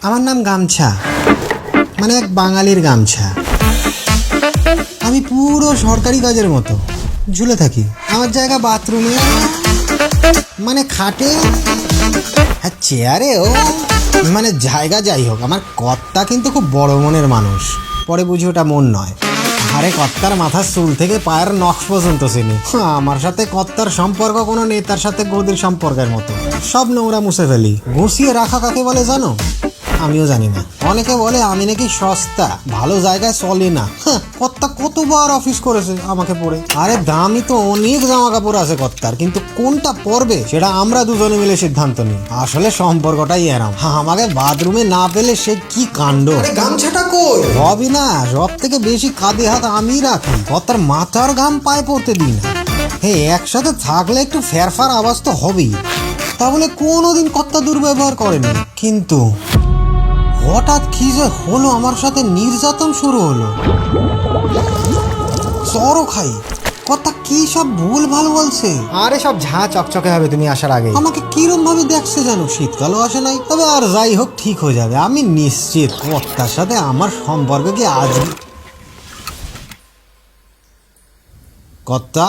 আমার নাম গামছা, মানে এক বাঙালির গামছা। আমি পুরো সরকারি কাজের মতো ঝুলে থাকি। আমার জায়গা বাথরুমে, মানে খাটে, হ্যাঁ চেয়ারেও, মানে জায়গা যাই হোক। আমার কর্তা কিন্তু খুব বড় মনের মানুষ। পরে বুঝি ওটা মন নয়। আরে কর্তার মাথার চুল থেকে পায়ের নখ পর্যন্ত চিনি। আমার সাথে কর্তার সম্পর্ক কোনো নেতার সাথে গদির সম্পর্কের মতো। সব নোংরা মুছে ফেলি। গুছিয়ে রাখা কাকে বলে জানো? আমিও জানি না। অনেকে বলে আমি নাকি সস্তা, ভালো জায়গায় চলে না। কর্তা কতবার অফিস করেছে আমাকে পরে। আরে দামি তো অনেক জামা কাপড় আছে কর্তার, কিন্তু কোনটা পরবে সেটা আমরা দুজনে মিলে সিদ্ধান্ত নিই। আসলে সম্পর্কটাই এরম। আমাকে বাথরুমে না পেলে সে কি কাণ্ড। গামছাটা কই? হবি না, সব থেকে বেশি কাঁধে হাত আমি রাখি। কর্তার মাথার ঘাম পায়ে পড়তে দিই না। হ্যাঁ, একসাথে থাকলে একটু ফেরফার আওয়াজ তো হবেই। তাহলে কোনোদিন কর্তা দুর্ব্যবহার করেনি, কিন্তু হঠাৎ কি যে হলো, আমার সাথে নির্যাতন শুরু হলো। চরও খাই। কথা কি সব ভুল ভালো বলছে। আরে সব ঝাঁ চকচকে হবে তুমি আসার আগে। আমাকে কিরম ভাবে দেখছে জানো? শীতকালও আসে নাই। তবে আর যাই হোক ঠিক হয়ে যাবে, আমি নিশ্চিত। কর্তার সাথে আমার সম্পর্ক কি আজ কর্তা